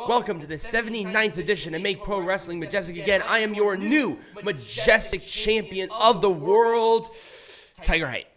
Welcome to the 79th edition of Make Pro Wrestling Majestic again. I am your new Majestic Champion of the world, Tiger Height.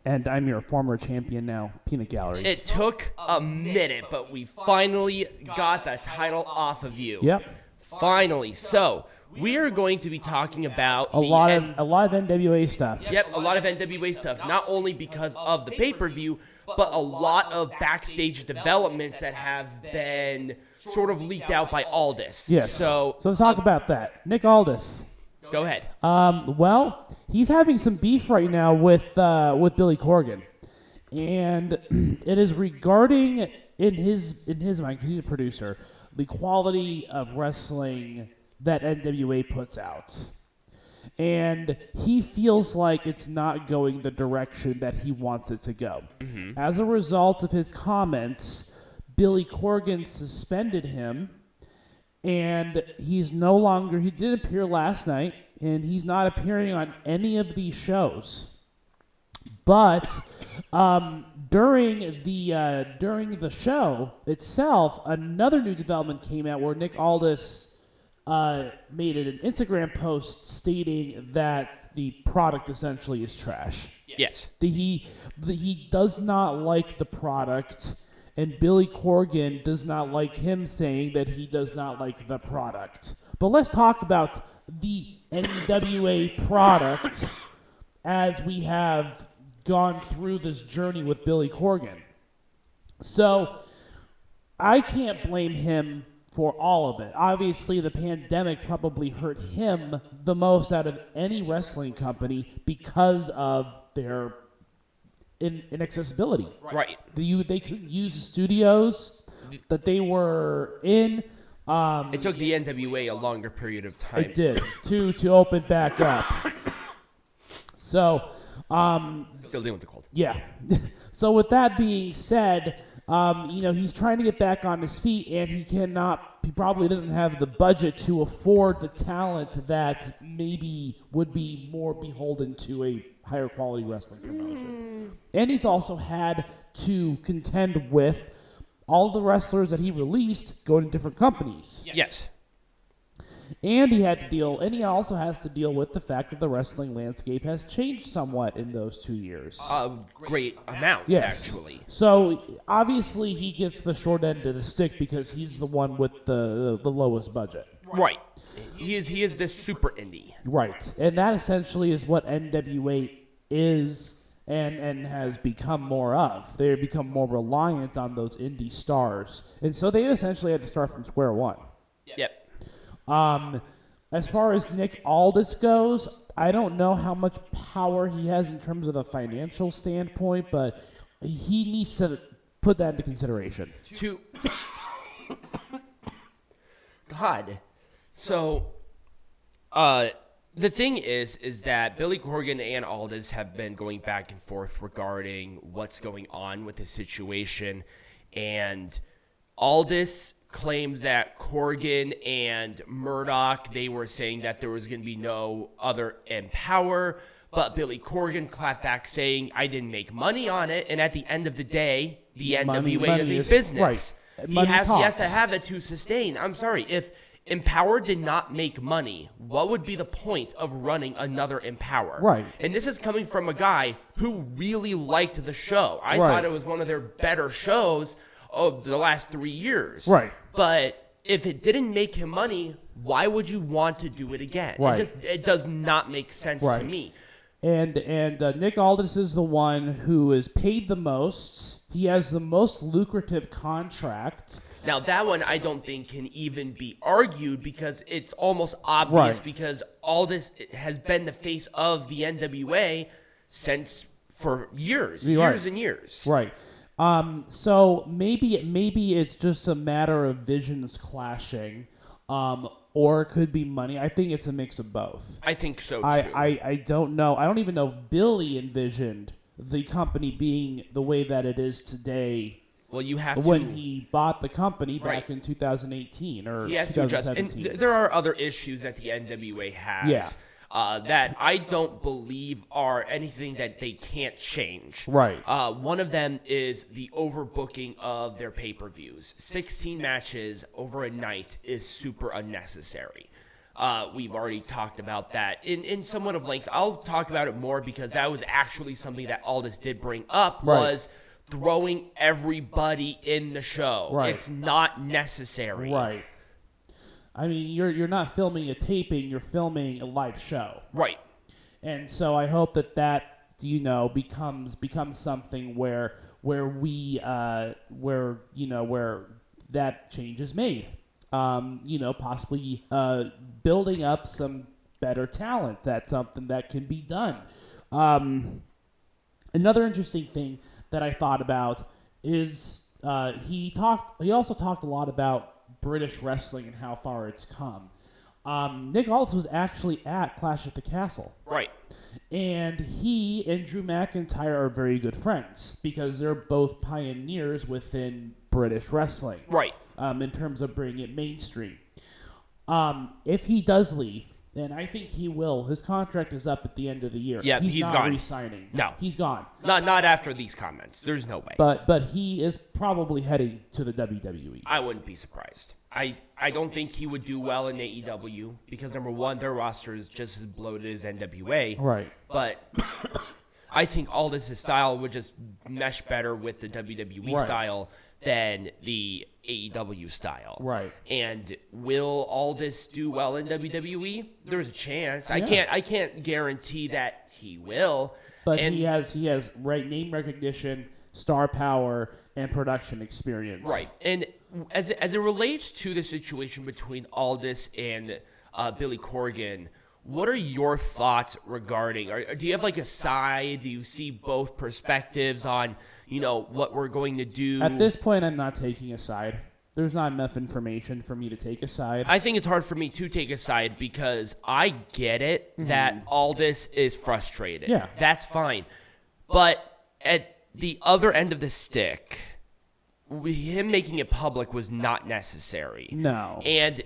And I'm your former champion now, Peanut Gallery. It took a minute, but we finally got the title off of you. Yep. Finally. So, we are going to be talking about a lot of NWA stuff. Yep, a lot of NWA stuff. Not only because of the pay-per-view, but a lot of backstage developments that have been sort of leaked out by Aldis. Yes. So let's talk about that. Nick Aldis. Go ahead. Well, he's having some beef right now with Billy Corgan, and it is regarding in his mind, because he's a producer, the quality of wrestling that NWA puts out. And he feels like it's not going the direction that he wants it to go. Mm-hmm. As a result of his comments, Billy Corgan suspended him, and he's no longer, he did appear last night, and he's not appearing on any of these shows. But during the show itself, another new development came out where Nick Aldis made an Instagram post stating that the product essentially is trash. Yes. He does not like the product, and Billy Corgan does not like him saying that he does not like the product. But let's talk about the NWA product as we have gone through this journey with Billy Corgan. So I can't blame him for all of it. Obviously, the pandemic probably hurt him the most out of any wrestling company because of their inaccessibility. Right. They couldn't use the studios that they were in. It took the NWA a longer period of time. It did, to open back up. So, still dealing with the cold. Yeah. So with that being said, he's trying to get back on his feet, and he probably doesn't have the budget to afford the talent that maybe would be more beholden to a higher quality wrestling promotion. And he's also had to contend with all the wrestlers that he released going to different companies. Yes. And he also has to deal with the fact that the wrestling landscape has changed somewhat in those 2 years. A great amount, yes. Actually. So, obviously, he gets the short end of the stick because he's the one with the lowest budget. Right. He is this super indie. Right. And that essentially is what NWA is and has become more of. They've become more reliant on those indie stars. And so they essentially had to start from square one. Yep. As far as Nick Aldis goes, I don't know how much power he has in terms of the financial standpoint, but he needs to put that into consideration. God. So, the thing is that Billy Corgan and Aldis have been going back and forth regarding what's going on with the situation, and Aldis claims that Corgan and Murdoch, they were saying that there was going to be no other Empower, but Billy Corgan clapped back saying, I didn't make money on it, and at the end of the day, the NWA is a business. Right. He has to have it to sustain. I'm sorry, if Empower did not make money, what would be the point of running another Empower? Right. And this is coming from a guy who really liked the show. I thought it was one of their better shows of the last 3 years. Right. But if it didn't make him money, why would you want to do it again? Right. It does not make sense to me. And Nick Aldis is the one who is paid the most. He has the most lucrative contract. Now, that one I don't think can even be argued because it's almost obvious because Aldis has been the face of the NWA for years and years. Right. So maybe it's just a matter of visions clashing, or it could be money. I think it's a mix of both. I think so, too. I don't know. I don't even know if Billy envisioned the company being the way that it is today. Well, you have when he bought the company back in 2018 or 2017. And there are other issues that the NWA has. that I don't believe are anything that they can't change. Right. One of them is the overbooking of their pay-per-views. 16 matches over a night is super unnecessary. We've already talked about that in somewhat of length. I'll talk about it more because that was actually something that Aldis did bring up, was throwing everybody in the show. Right. It's not necessary. Right. I mean, you're not filming a taping, you're filming a live show. Right. And so I hope that becomes something where that change is made. Possibly building up some better talent. That's something that can be done. Another interesting thing that I thought about is he also talked a lot about British wrestling and how far it's come. Nick Aldis was actually at Clash at the Castle. Right. And he and Drew McIntyre are very good friends because they're both pioneers within British wrestling. Right. In terms of bringing it mainstream. If he does leave, and I think he will, his contract is up at the end of the year. Yeah, he's not gone. re-signing. No. He's gone. Not after these comments. There's no way. But he is probably heading to the WWE. I wouldn't be surprised. I don't think he would do well in AEW because, number one, their roster is just as bloated as NWA. Right. But I think Aldis' style would just mesh better with the WWE style than the AEW style. Right. And will Aldis do well in WWE? There's a chance. Yeah. I can't guarantee that he will. But and he has name recognition, star power, and production experience. Right. And as it relates to the situation between Aldis and Billy Corgan, what are your thoughts regarding? Do you have like a side? Do you see both perspectives on, what we're going to do? At this point, I'm not taking a side. There's not enough information for me to take a side. I think it's hard for me to take a side because I get it that Aldis is frustrated. Yeah. That's fine. But at the other end of the stick, him making it public was not necessary. No. And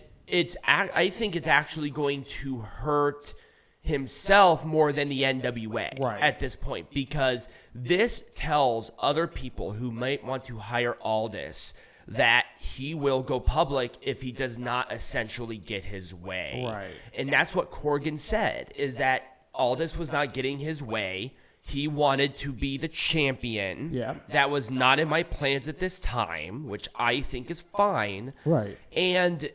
I think it's actually going to hurt himself more than the NWA at this point because this tells other people who might want to hire Aldis that he will go public if he does not essentially get his way. Right. And that's what Corgan said, is that Aldis was not getting his way. He wanted to be the champion. Yeah. That was not in my plans at this time, which I think is fine. Right. And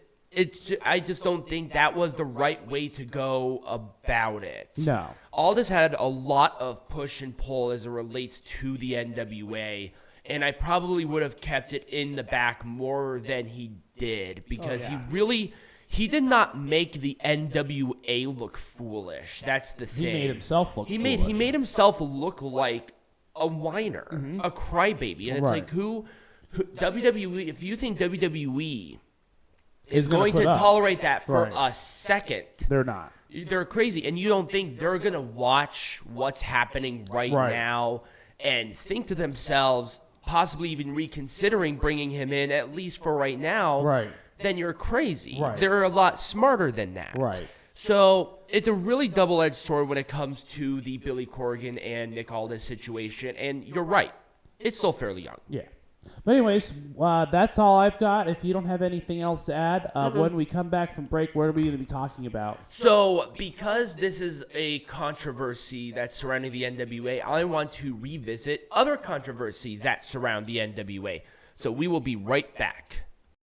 I just don't think that was the right way to go about it. No. Aldis had a lot of push and pull as it relates to the NWA, and I probably would have kept it in the back more than he did because he did not make the NWA look foolish. That's the thing. He made himself look foolish. He made himself look like a whiner, a crybaby, and it's like who WWE? If you think WWE is going to tolerate that for a second, they're not. They're crazy, and you don't think they're gonna watch what's happening right now and think to themselves, possibly even reconsidering bringing him in at least for right now. Then you're crazy. They're a lot smarter than that. So it's a really double-edged sword when it comes to the Billy Corgan and Nick Aldis situation, and you're right. It's still fairly young. Yeah. But anyways, that's all I've got. If you don't have anything else to add, when we come back from break, what are we going to be talking about? So, because this is a controversy that's surrounding the NWA, I want to revisit other controversies that surround the NWA. So we will be right back.